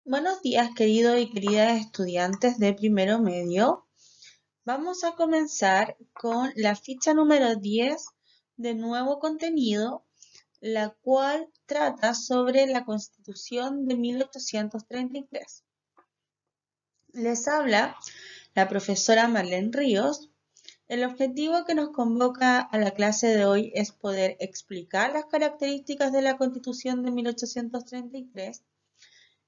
Buenos días, queridos y queridas estudiantes de primero medio. Vamos a comenzar con la ficha número 10 de nuevo contenido, la cual trata sobre la Constitución de 1833. Les habla la profesora Marlene Ríos. El objetivo que nos convoca a la clase de hoy es poder explicar las características de la Constitución de 1833,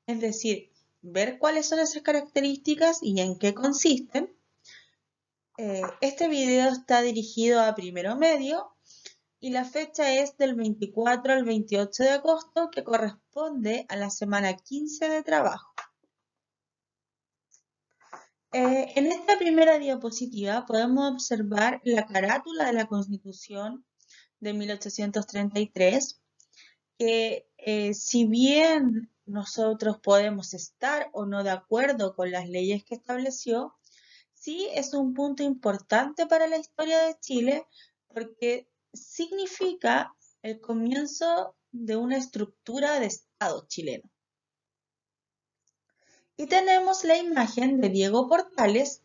es decir, ver cuáles son esas características y en qué consisten. Este video está dirigido a primero medio y la fecha es del 24 al 28 de agosto, que corresponde a la semana 15 de trabajo. En esta primera diapositiva podemos observar la carátula de la Constitución de 1833, que si bien nosotros podemos estar o no de acuerdo con las leyes que estableció, sí es un punto importante para la historia de Chile porque significa el comienzo de una estructura de Estado chileno. Y tenemos la imagen de Diego Portales,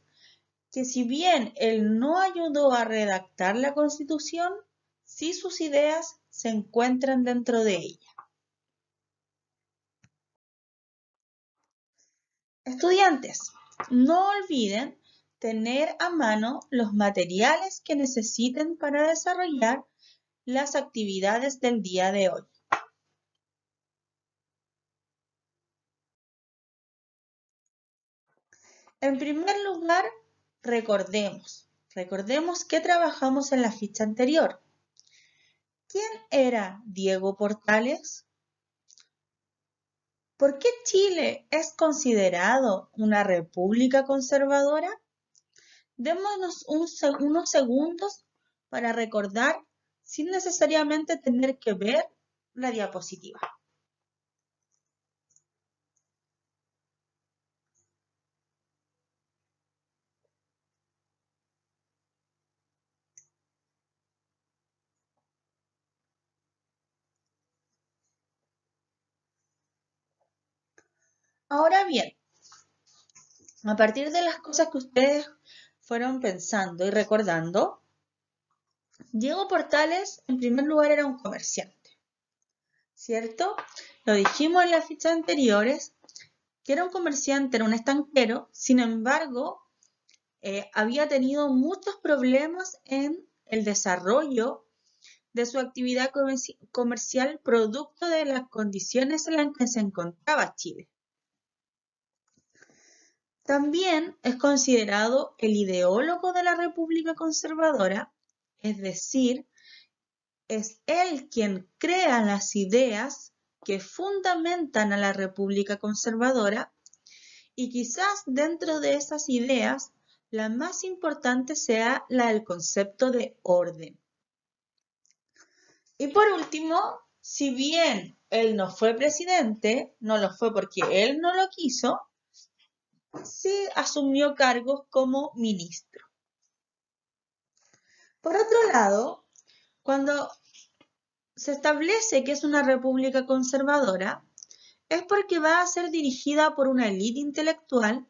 que si bien él no ayudó a redactar la Constitución, sí sus ideas se encuentran dentro de ella. Estudiantes, no olviden tener a mano los materiales que necesiten para desarrollar las actividades del día de hoy. En primer lugar, recordemos que trabajamos en la ficha anterior. ¿Quién era Diego Portales? ¿Por qué Chile es considerado una república conservadora? Démonos unos segundos para recordar sin necesariamente tener que ver la diapositiva. Ahora bien, a partir de las cosas que ustedes fueron pensando y recordando, Diego Portales en primer lugar era un comerciante, ¿cierto? Lo dijimos en las fichas anteriores, que era un comerciante, era un estanquero, sin embargo, había tenido muchos problemas en el desarrollo de su actividad comercial producto de las condiciones en las que se encontraba Chile. También es considerado el ideólogo de la República Conservadora, es decir, es él quien crea las ideas que fundamentan a la República Conservadora y quizás dentro de esas ideas la más importante sea la del concepto de orden. Y por último, si bien él no fue presidente, no lo fue porque él no lo quiso, sí asumió cargos como ministro. Por otro lado, cuando se establece que es una república conservadora, es porque va a ser dirigida por una élite intelectual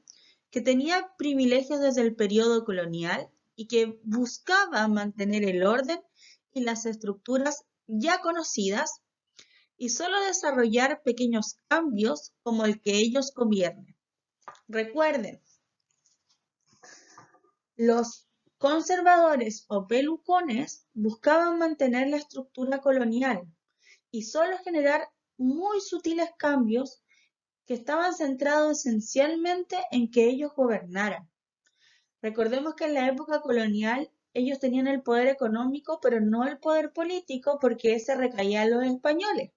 que tenía privilegios desde el periodo colonial y que buscaba mantener el orden y las estructuras ya conocidas y solo desarrollar pequeños cambios como el que ellos gobiernen. Recuerden, los conservadores o pelucones buscaban mantener la estructura colonial y solo generar muy sutiles cambios que estaban centrados esencialmente en que ellos gobernaran. Recordemos que en la época colonial ellos tenían el poder económico, pero no el poder político, porque ese recaía en los españoles.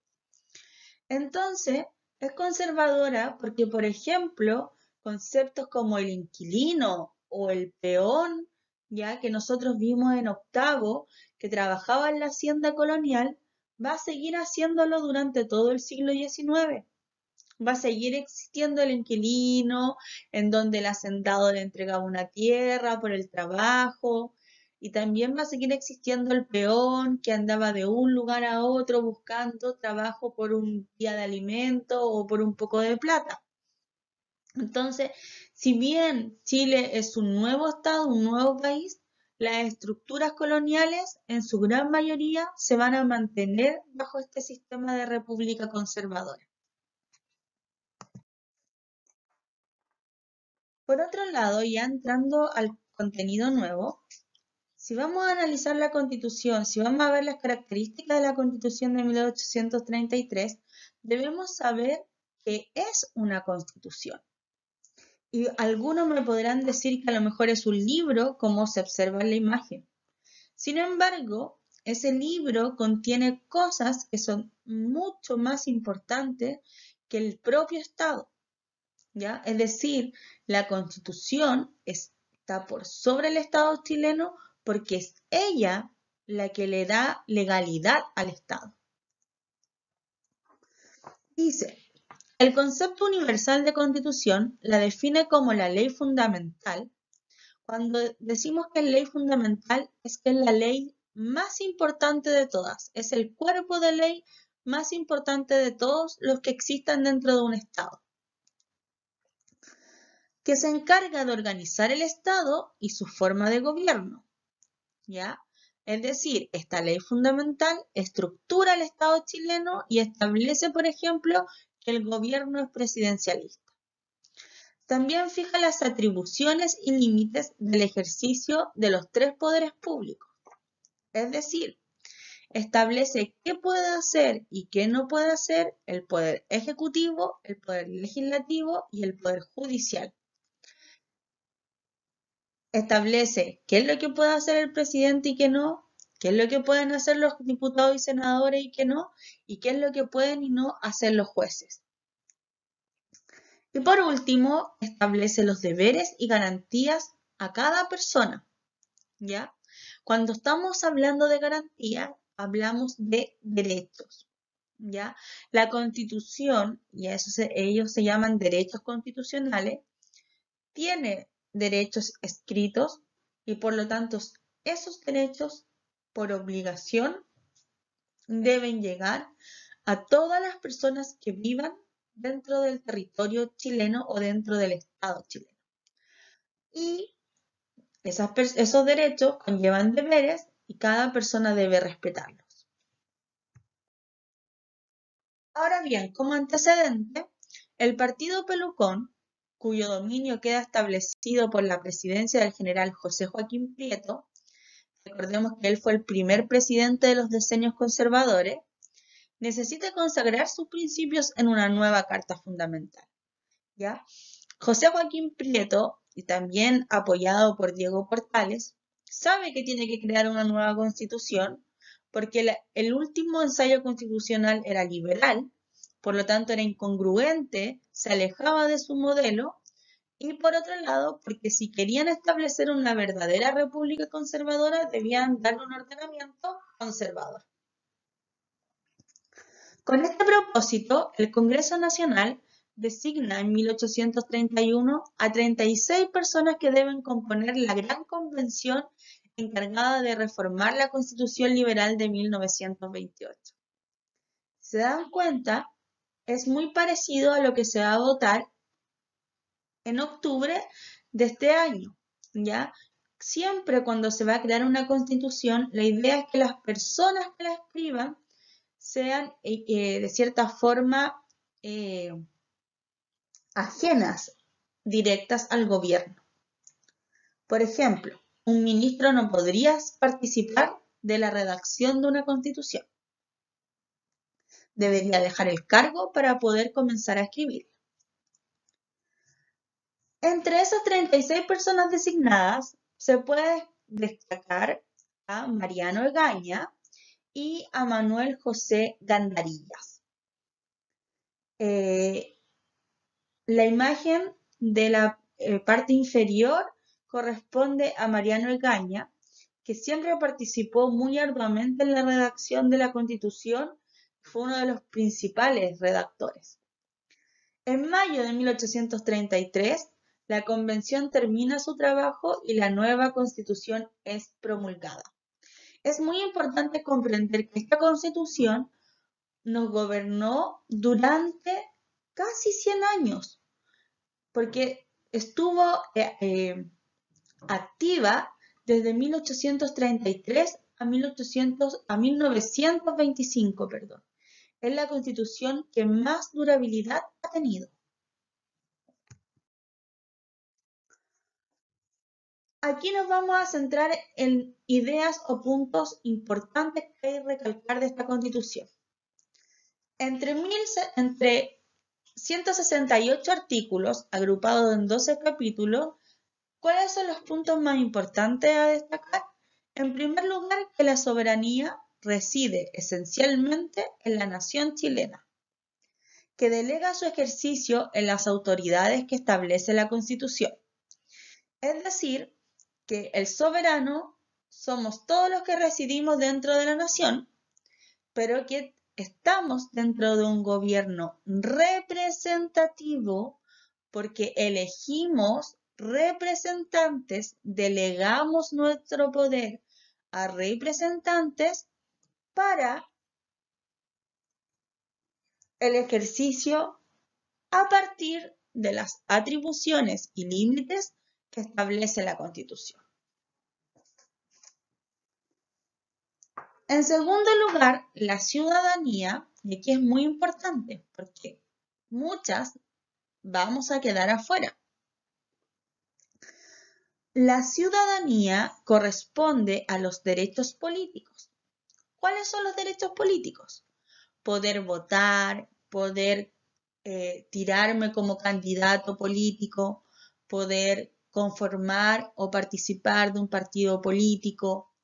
Entonces, es conservadora porque, por ejemplo, conceptos como el inquilino o el peón, ya que nosotros vimos en octavo, que trabajaba en la hacienda colonial, va a seguir haciéndolo durante todo el siglo XIX. Va a seguir existiendo el inquilino, en donde el hacendado le entregaba una tierra por el trabajo, y también va a seguir existiendo el peón que andaba de un lugar a otro buscando trabajo por un día de alimento o por un poco de plata. Entonces, si bien Chile es un nuevo estado, un nuevo país, las estructuras coloniales en su gran mayoría se van a mantener bajo este sistema de república conservadora. Por otro lado, ya entrando al contenido nuevo, si vamos a analizar la Constitución, si vamos a ver las características de la Constitución de 1833, debemos saber que es una Constitución. Y algunos me podrán decir que a lo mejor es un libro, como se observa en la imagen. Sin embargo, ese libro contiene cosas que son mucho más importantes que el propio Estado, ¿ya? Es decir, la Constitución está por sobre el Estado chileno porque es ella la que le da legalidad al Estado. Dice, el concepto universal de Constitución la define como la ley fundamental. Cuando decimos que es ley fundamental, es que es la ley más importante de todas, es el cuerpo de ley más importante de todos los que existan dentro de un Estado, que se encarga de organizar el Estado y su forma de gobierno, ¿ya? Es decir, esta ley fundamental estructura el Estado chileno y establece, por ejemplo, que el gobierno es presidencialista. También fija las atribuciones y límites del ejercicio de los tres poderes públicos. Es decir, establece qué puede hacer y qué no puede hacer el poder ejecutivo, el poder legislativo y el poder judicial. Establece qué es lo que puede hacer el presidente y qué no, qué es lo que pueden hacer los diputados y senadores y qué no, y qué es lo que pueden y no hacer los jueces. Y por último, establece los deberes y garantías a cada persona, ¿ya? Cuando estamos hablando de garantías, hablamos de derechos, ¿ya? La Constitución, y a eso ellos se llaman derechos constitucionales, tiene derechos escritos y por lo tanto esos derechos por obligación deben llegar a todas las personas que vivan dentro del territorio chileno o dentro del Estado chileno. Y esos derechos conllevan deberes y cada persona debe respetarlos. Ahora bien, como antecedente, el partido Pelucón, cuyo dominio queda establecido por la presidencia del general José Joaquín Prieto, recordemos que él fue el primer presidente de los decenios conservadores, necesita consagrar sus principios en una nueva carta fundamental, ¿ya? José Joaquín Prieto, y también apoyado por Diego Portales, sabe que tiene que crear una nueva constitución porque el último ensayo constitucional era liberal, por lo tanto era incongruente, se alejaba de su modelo, y por otro lado, porque si querían establecer una verdadera república conservadora, debían darle un ordenamiento conservador. Con este propósito, el Congreso Nacional designa en 1831 a 36 personas que deben componer la Gran Convención encargada de reformar la Constitución Liberal de 1928. Si se dan cuenta, es muy parecido a lo que se va a votar en octubre de este año, ¿ya? Siempre cuando se va a crear una constitución, la idea es que las personas que la escriban sean de cierta forma ajenas, directas al gobierno. Por ejemplo, un ministro no podría participar de la redacción de una constitución. Debería dejar el cargo para poder comenzar a escribir. Entre esas 36 personas designadas, se puede destacar a Mariano Egaña y a Manuel José Gandarillas. La imagen de la parte inferior corresponde a Mariano Egaña, que siempre participó muy arduamente en la redacción de la Constitución, fue uno de los principales redactores. En mayo de 1833, la Convención termina su trabajo y la nueva Constitución es promulgada. Es muy importante comprender que esta Constitución nos gobernó durante casi 100 años. porque estuvo activa desde 1833 a 1925, perdón. Es la constitución que más durabilidad ha tenido. Aquí nos vamos a centrar en ideas o puntos importantes que hay que recalcar de esta constitución. Entre 168 artículos, agrupados en 12 capítulos, ¿cuáles son los puntos más importantes a destacar? En primer lugar, que la soberanía reside esencialmente en la nación chilena, que delega su ejercicio en las autoridades que establece la Constitución. Es decir, que el soberano somos todos los que residimos dentro de la nación, pero que estamos dentro de un gobierno representativo porque elegimos representantes, delegamos nuestro poder a representantes para el ejercicio a partir de las atribuciones y límites que establece la Constitución. En segundo lugar, la ciudadanía, y aquí es muy importante porque muchas vamos a quedar afuera. La ciudadanía corresponde a los derechos políticos. ¿Cuáles son los derechos políticos? Poder votar, poder tirarme como candidato político, poder conformar o participar de un partido político.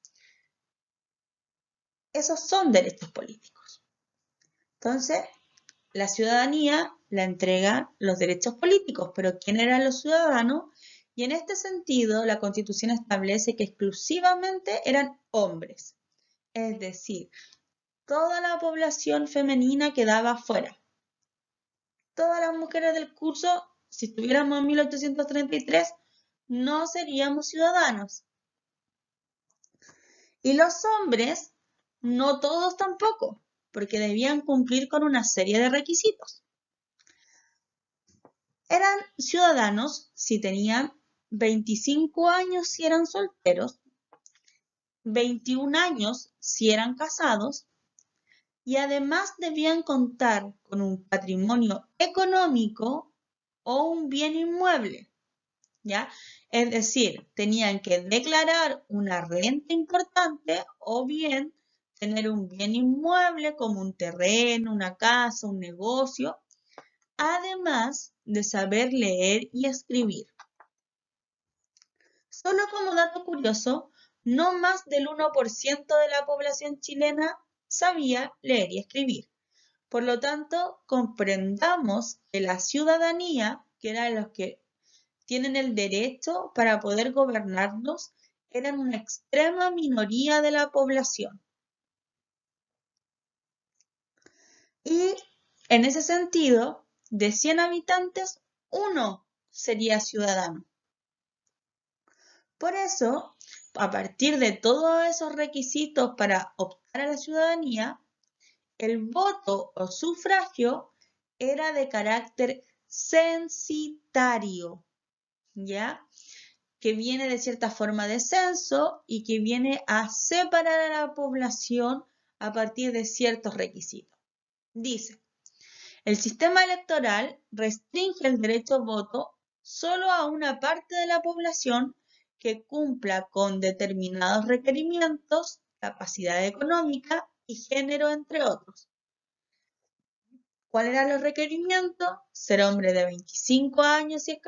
Esos son derechos políticos. Entonces, la ciudadanía la entrega los derechos políticos, pero ¿quién eran los ciudadanos? Y en este sentido, la Constitución establece que exclusivamente eran hombres, es decir, toda la población femenina quedaba fuera. Todas las mujeres del curso, si estuviéramos en 1833, no seríamos ciudadanos. Y los hombres, no todos tampoco, porque debían cumplir con una serie de requisitos. Eran ciudadanos si tenían 25 años si eran solteros, 21 años si eran casados, y además debían contar con un patrimonio económico o un bien inmueble, ¿ya? Es decir, tenían que declarar una renta importante o bien tener un bien inmueble como un terreno, una casa, un negocio, además de saber leer y escribir. Solo como dato curioso, no más del 1% de la población chilena sabía leer y escribir. Por lo tanto, comprendamos que la ciudadanía, que eran los que tienen el derecho para poder gobernarnos, eran una extrema minoría de la población. Y en ese sentido, de 100 habitantes, 1 sería ciudadano. Por eso, a partir de todos esos requisitos para optar a la ciudadanía, el voto o sufragio era de carácter censitario, ¿ya? Que viene de cierta forma de censo y que viene a separar a la población a partir de ciertos requisitos. Dice, el sistema electoral restringe el derecho a voto solo a una parte de la población que cumpla con determinados requerimientos, capacidad económica y género, entre otros. ¿Cuáles eran los requerimientos? Ser hombre de 25 años si es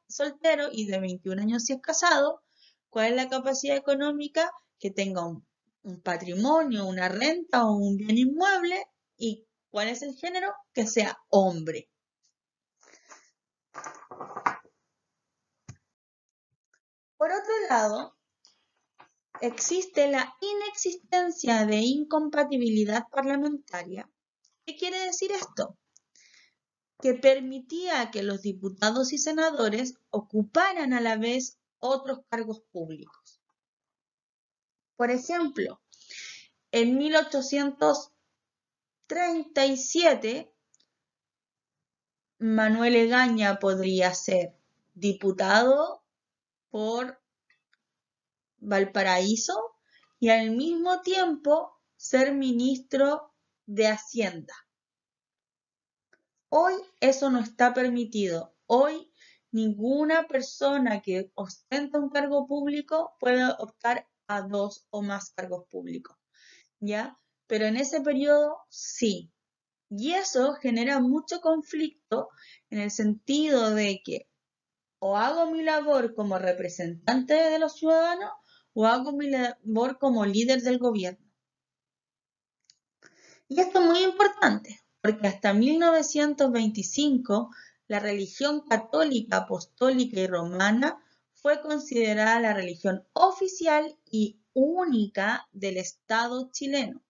soltero y de 21 años si es casado. ¿Cuál es la capacidad económica? Que tenga un patrimonio, una renta o un bien inmueble. ¿Y cuál es el género? Que sea hombre. Por otro lado, existe la inexistencia de incompatibilidad parlamentaria. ¿Qué quiere decir esto? Que permitía que los diputados y senadores ocuparan a la vez otros cargos públicos. Por ejemplo, en 1837 Manuel Egaña podría ser diputado por Valparaíso y al mismo tiempo ser ministro de Hacienda. Hoy eso no está permitido. Hoy ninguna persona que ostenta un cargo público puede optar a 2 o más cargos públicos, ¿ya? Pero en ese periodo sí. Y eso genera mucho conflicto en el sentido de que o hago mi labor como representante de los ciudadanos o hago mi labor como líder del gobierno. Y esto es muy importante, porque hasta 1925 la religión católica, apostólica y romana fue considerada la religión oficial y única del Estado chileno.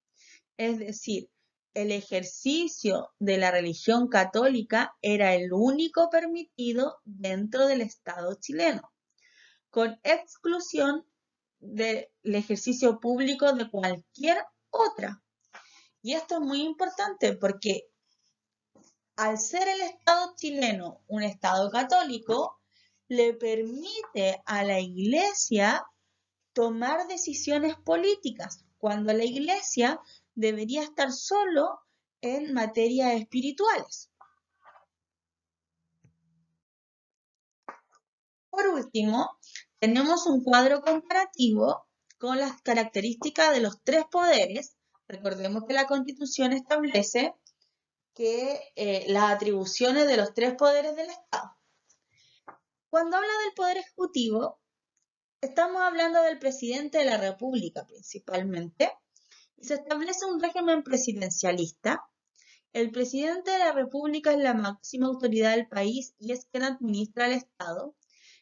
Es decir, el ejercicio de la religión católica era el único permitido dentro del Estado chileno, con exclusión del ejercicio público de cualquier otra. Y esto es muy importante porque al ser el Estado chileno un Estado católico, le permite a la Iglesia tomar decisiones políticas, cuando la Iglesia debería estar solo en materias espirituales. Por último, tenemos un cuadro comparativo con las características de los tres poderes. Recordemos que la Constitución establece que las atribuciones de los tres poderes del Estado. Cuando habla del Poder Ejecutivo, estamos hablando del presidente de la República principalmente, y se establece un régimen presidencialista. El presidente de la República es la máxima autoridad del país y es quien administra el Estado.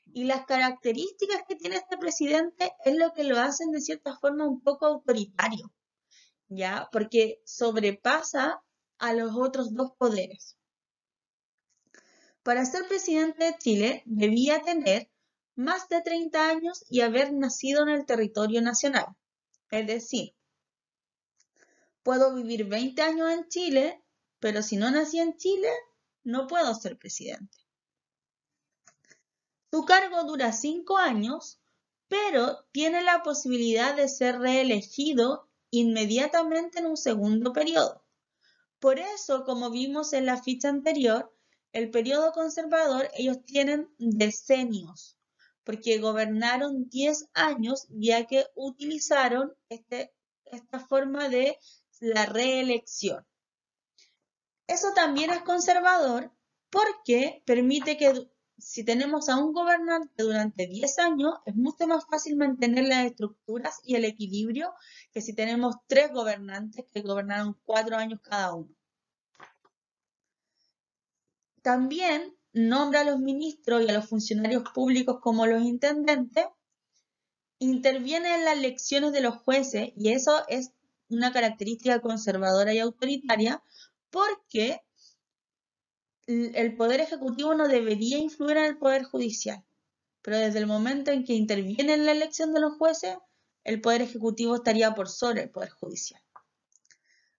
Y las características que tiene este presidente es lo que lo hacen de cierta forma un poco autoritario, ¿ya? Porque sobrepasa a los otros dos poderes. Para ser presidente de Chile debía tener más de 30 años y haber nacido en el territorio nacional. Es decir, puedo vivir 20 años en Chile, pero si no nací en Chile, no puedo ser presidente. Su cargo dura 5 años, pero tiene la posibilidad de ser reelegido inmediatamente en un segundo periodo. Por eso, como vimos en la ficha anterior, el periodo conservador ellos tienen decenios, porque gobernaron 10 años ya que utilizaron esta forma de la reelección. Eso también es conservador porque permite que si tenemos a un gobernante durante 10 años, es mucho más fácil mantener las estructuras y el equilibrio que si tenemos 3 gobernantes que gobernaron 4 años cada uno. También nombra a los ministros y a los funcionarios públicos como los intendentes, interviene en las elecciones de los jueces y eso es una característica conservadora y autoritaria porque el Poder Ejecutivo no debería influir en el Poder Judicial, pero desde el momento en que interviene en la elección de los jueces, el Poder Ejecutivo estaría por sobre el Poder Judicial.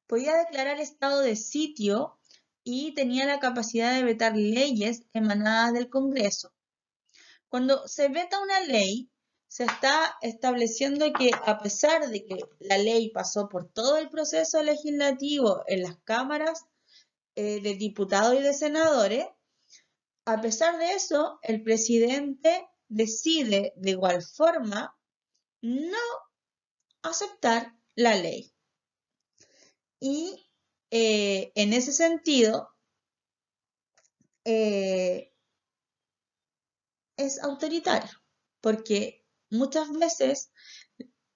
Podía declarar estado de sitio y tenía la capacidad de vetar leyes emanadas del Congreso. Cuando se veta una ley, se está estableciendo que a pesar de que la ley pasó por todo el proceso legislativo en las cámaras de diputados y de senadores, a pesar de eso, el presidente decide de igual forma no aceptar la ley. Y en ese sentido, es autoritario, porque muchas veces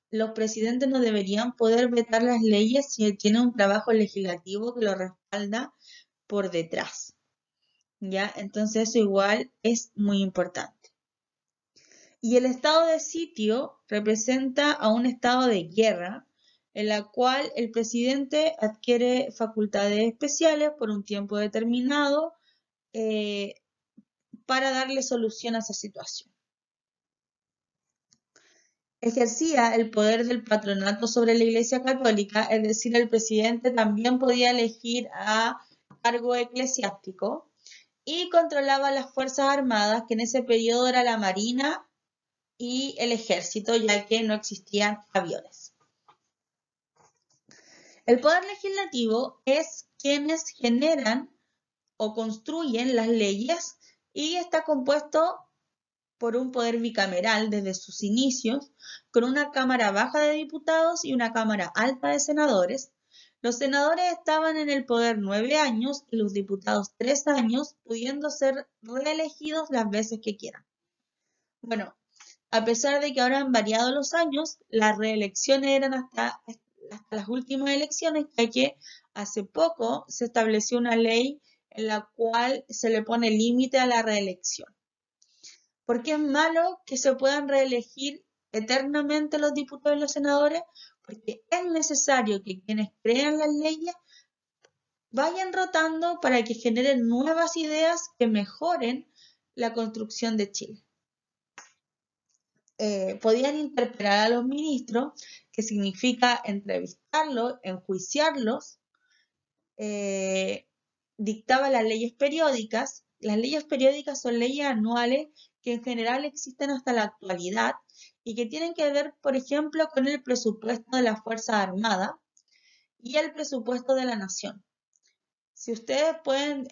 los presidentes no deberían poder vetar las leyes si tienen un trabajo legislativo que lo respalda por detrás. ¿Ya? Entonces eso igual es muy importante. Y el estado de sitio representa a un estado de guerra en la cual el presidente adquiere facultades especiales por un tiempo determinado para darle solución a esa situación. Ejercía el poder del patronato sobre la Iglesia Católica, es decir, el presidente también podía elegir a cargo eclesiástico y controlaba las Fuerzas Armadas, que en ese periodo era la Marina y el Ejército, ya que no existían aviones. El poder legislativo es quienes generan o construyen las leyes y está compuesto por un poder bicameral desde sus inicios, con una Cámara Baja de Diputados y una Cámara Alta de Senadores. Los senadores estaban en el poder 9 años y los diputados 3 años, pudiendo ser reelegidos las veces que quieran. Bueno, a pesar de que ahora han variado los años, las reelecciones eran hasta las últimas elecciones, ya que hace poco se estableció una ley en la cual se le pone límite a la reelección. ¿Por qué es malo que se puedan reelegir eternamente los diputados y los senadores? Porque es necesario que quienes crean las leyes vayan rotando para que generen nuevas ideas que mejoren la construcción de Chile. Podían interpelar a los ministros, que significa entrevistarlos, enjuiciarlos, dictaba las leyes periódicas. Las leyes periódicas son leyes anuales que en general existen hasta la actualidad y que tienen que ver, por ejemplo, con el presupuesto de las Fuerzas Armadas y el presupuesto de la Nación. Si ustedes pueden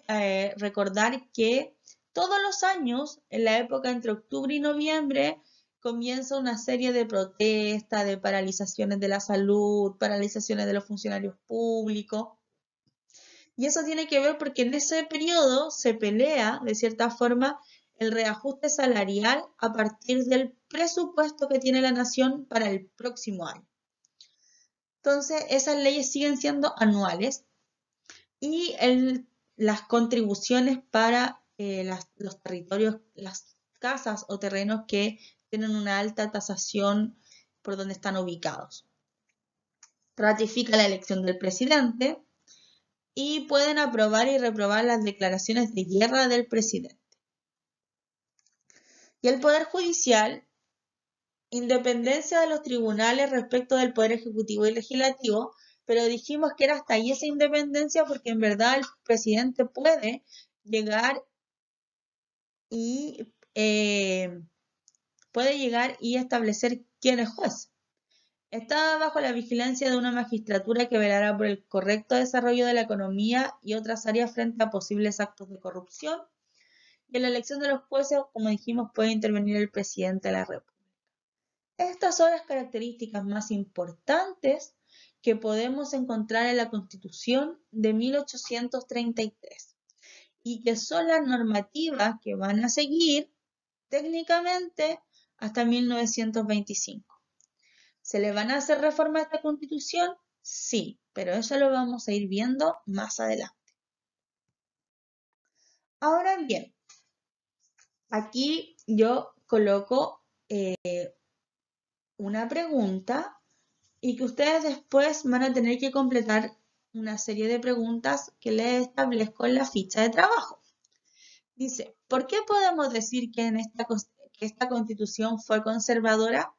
recordar que todos los años, en la época entre octubre y noviembre, comienza una serie de protestas, de paralizaciones de la salud, paralizaciones de los funcionarios públicos. Y eso tiene que ver porque en ese periodo se pelea, de cierta forma, el reajuste salarial a partir del presupuesto que tiene la nación para el próximo año. Entonces, esas leyes siguen siendo anuales y las contribuciones para los territorios, las casas o terrenos que tienen una alta tasación por donde están ubicados. Ratifica la elección del presidente y pueden aprobar y reprobar las declaraciones de guerra del presidente. Y el Poder Judicial, independencia de los tribunales respecto del Poder Ejecutivo y Legislativo, pero dijimos que era hasta ahí esa independencia porque en verdad el presidente puede llegar y establecer quién es juez. Está bajo la vigilancia de una magistratura que velará por el correcto desarrollo de la economía y otras áreas frente a posibles actos de corrupción. Y en la elección de los jueces, como dijimos, puede intervenir el presidente de la República. Estas son las características más importantes que podemos encontrar en la Constitución de 1833 y que son las normativas que van a seguir técnicamente hasta 1925. ¿Se le van a hacer reformas a esta Constitución? Sí, pero eso lo vamos a ir viendo más adelante. Ahora bien, aquí yo coloco una pregunta y que ustedes después van a tener que completar una serie de preguntas que les establezco en la ficha de trabajo. Dice, ¿por qué podemos decir que esta Constitución fue conservadora?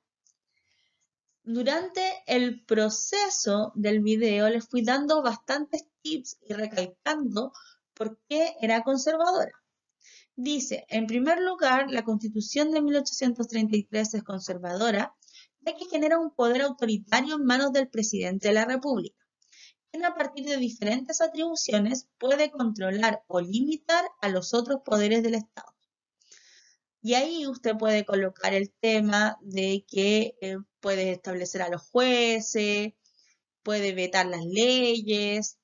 Durante el proceso del video les fui dando bastantes tips y recalcando por qué era conservadora. Dice, en primer lugar, la Constitución de 1833 es conservadora, ya que genera un poder autoritario en manos del presidente de la República, quien a partir de diferentes atribuciones puede controlar o limitar a los otros poderes del Estado. Y ahí usted puede colocar el tema de que puede establecer a los jueces, puede vetar las leyes,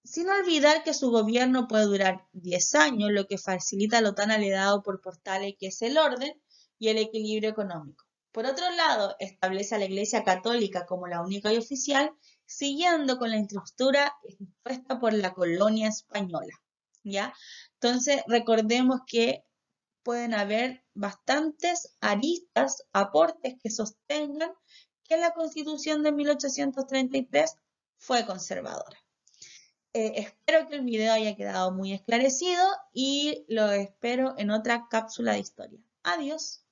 sin olvidar que su gobierno puede durar 10 años, lo que facilita lo tan alegado por Portales, que es el orden y el equilibrio económico. Por otro lado, establece a la Iglesia Católica como la única y oficial, siguiendo con la estructura impuesta por la colonia española, ¿ya? Entonces, recordemos que pueden haber bastantes aristas, aportes que sostengan que la Constitución de 1833 fue conservadora. Espero que el video haya quedado muy esclarecido y lo espero en otra cápsula de historia. Adiós.